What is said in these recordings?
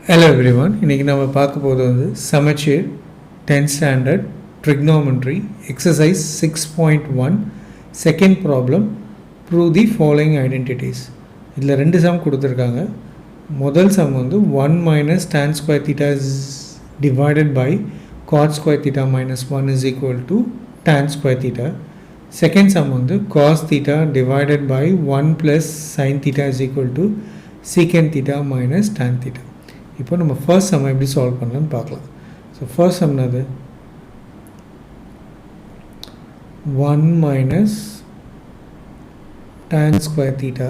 Hello everyone. இன்னைக்கு நம்ம பார்க்க போகிறது வந்து சமச்சீர் 10th standard trigonometry exercise 6.1 second problem prove the following identities. இதில் ரெண்டு சம் கொடுத்துருக்காங்க. முதல் சம் வந்து 1 minus tan square theta is divided by cot square theta minus 1 is equal to tan square theta. Second sum வந்து cos theta divided by 1 plus sin theta is equal to secant theta minus tan theta. இப்போ நம்ம first sum எப்படி solve பண்ணலாம்னு பார்க்கலாம். So first sum என்னது, 1 minus tan square theta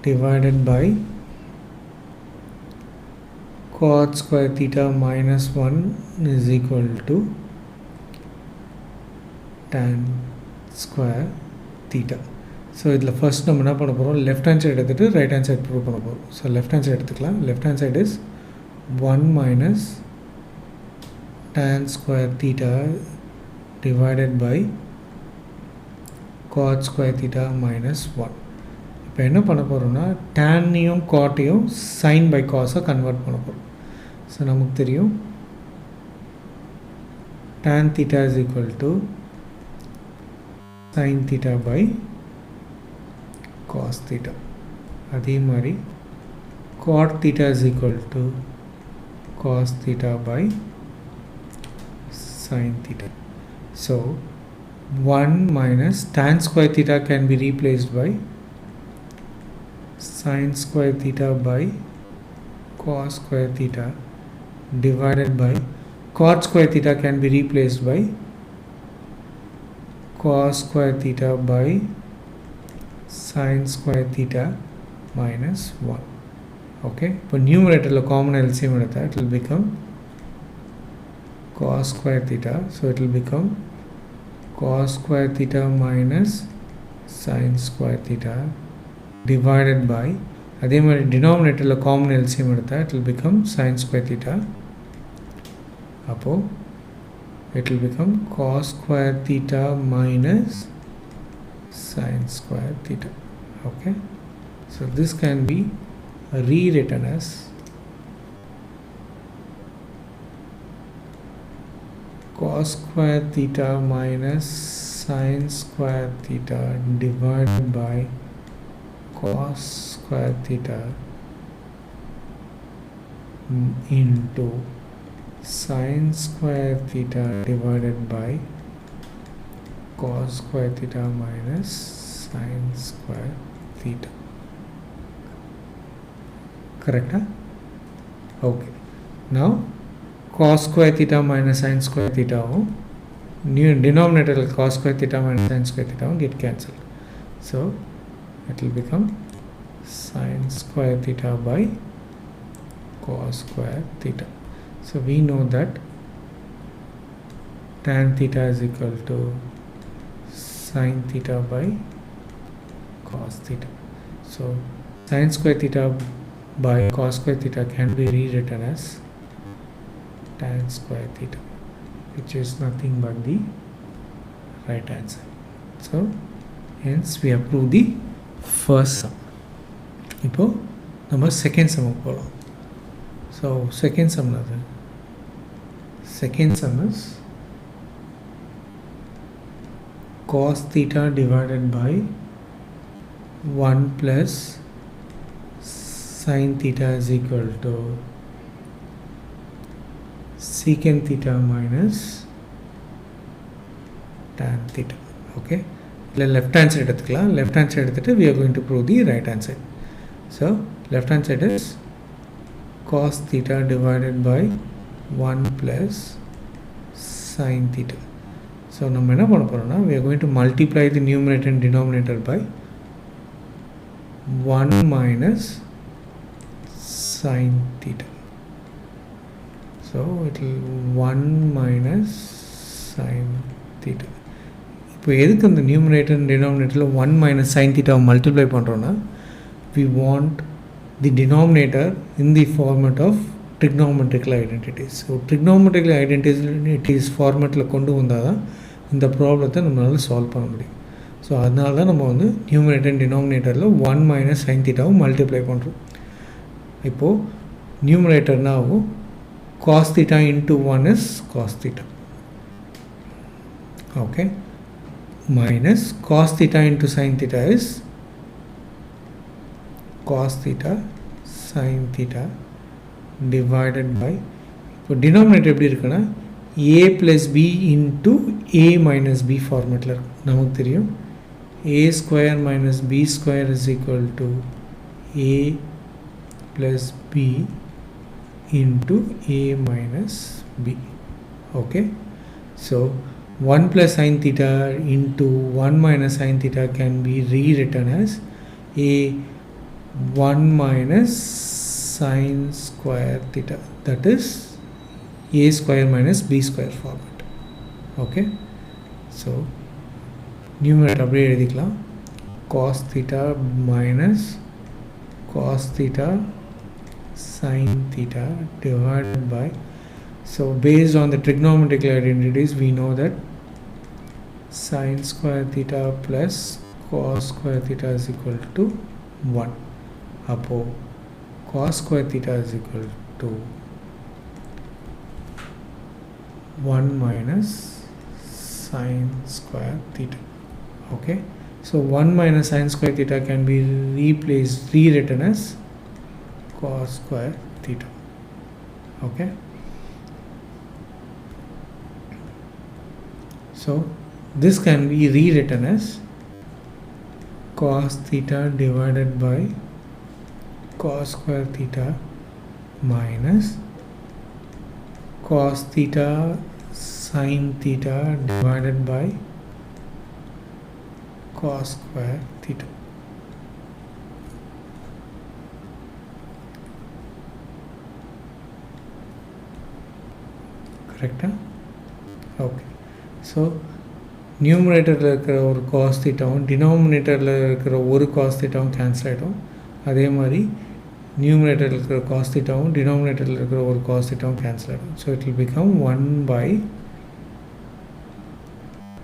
divided by cot square theta minus 1 is equal to tan square theta. So இதில் first நம்ம என்ன பண்ண போகிறோம், லெஃப்ட் ஹேண்ட் சைடு எடுத்துகிட்டு ரைட் ஹேண்ட் சைடு ப்ரூவ் பண்ண போகிறோம். ஸோ லெஃப்ட் ஹேண்ட் சைடு எடுத்துக்கலாம். Left hand side is 1 minus tan square theta divided by cot square theta minus 1. இப்போ என்ன பண்ண போகிறோம்னா டேனையும் காட்டையும் சைன் பை காஸை கன்வெர்ட் பண்ண போகிறோம். ஸோ நமக்கு தெரியும் tan theta is equal to sin theta by cos theta. அதே மாதிரி cot theta is equal to cos theta by sin theta. So 1 minus tan square theta can be replaced by sin square theta by cos square theta divided by cot square theta can be replaced by cos square theta by sin square theta minus 1. Okay, but numerator common LCM it will become cos square theta. So it will become cos square theta minus sin square theta divided by, adhe mari denominator common LCM it will become sin square theta. Appo it will become cos square theta minus sin square theta. Okay, so this can be rewritten as cos square theta minus sin square theta divided by cos square theta into sin square theta divided by cos square theta minus sin square theta. Correct, huh? Okay, now cos square theta minus sin square theta new denominator cos square theta minus sin square theta get cancelled. So it will become sin square theta by cos square theta. So we know that tan theta is equal to sin theta by cos theta. So sin square theta by cos square theta can be rewritten as tan square theta, which is nothing but the right answer. So hence we have proved the first sum. இப்போ நம்ம second சம்முக்கு போகலாம். So second sum அது second sum is cos theta divided by 1 plus sin theta is equal to secant theta minus tan theta. Okay, left hand side எடுத்துக்கலாம். left hand side எடுத்துட்டு we are going to prove the right hand side. So left hand side is cos theta divided by 1 plus sin theta. So நம்ம என்ன பண்ண போறோம்னா we are going to multiply the numerator and denominator by 1 minus sin theta. So it will 1 minus sin theta. இப்போ எதுக்கு அந்த numerator and டினாமினேட்டரில் 1 minus sin theta multiply பண்ணுறோன்னா we want the denominator in the format of trigonometrical identities. So trigonometrical identities ஃபார்மேட்டில் கொண்டு வந்தால் தான் இந்த ப்ராப்ளத்தை நம்மளால் சால்வ் பண்ண முடியும். ஸோ அதனால தான் நம்ம வந்து நியூமரேட்டர் அண்ட் டினாமினேட்டரில் 1 மைனஸ் sin theta மல்டிப்ளை பண்ணுறோம். இப்போது numerator now cos theta into 1 is cos theta, okay, minus cos theta into sin theta is cos theta sin theta divided by, இப்போ denominator எப்படி இருக்குன்னா a plus b into a minus b ஃபார்மேட்டில் இருக்கும். நமக்கு தெரியும் a square minus b square is equal to a plus b into a minus b, okay. So 1 plus sin theta into 1 minus sin theta can be rewritten as a 1 minus sin square theta, that is a square minus b square format, okay. So numerator அப்படியே எழுதிக்கலாம் cos theta minus cos theta sin theta divided by, so based on the trigonometrical identities we know that sin square theta plus cos square theta is equal to 1. அப்போ cos square theta is equal to 1 minus sin square theta, okay. So 1 minus sin square theta can be rewritten as cos square theta, okay. So this can be rewritten as cos theta divided by cos square theta minus cos theta sin theta divided by cos square theta. Correct? Okay. So நியூமரேட்டரில் இருக்கிற ஒரு cos தீட்டாவும் டினாமினேட்டரில் இருக்கிற ஒரு cos தீட்டாவும் cancel ஆகிடும். அதே மாதிரி நியூமரேட்டரில் இருக்கிற காஸ் தீட்டாவும் டினாமினேட்டரில் இருக்கிற ஒரு காஸ் தீட்டாவும் கேன்சல் ஆகிடும். So it will become 1 by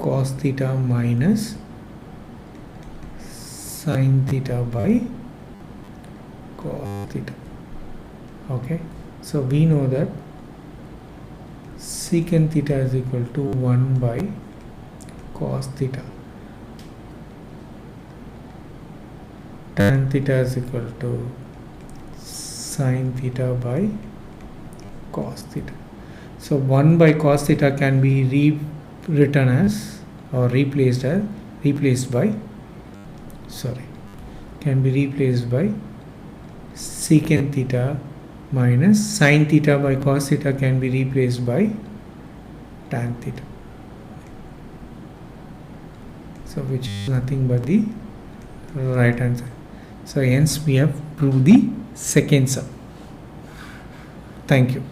cos theta minus sin theta by cos theta, okay. So we know that secant theta is equal to 1 by cos theta, tan theta is equal to sin theta by cos theta. So 1 by cos theta can be rewritten as or replaced by secant theta minus sin theta by cos theta can be replaced by tan theta. So which is nothing but the right answer. So hence we have proved the second sum. Thank you.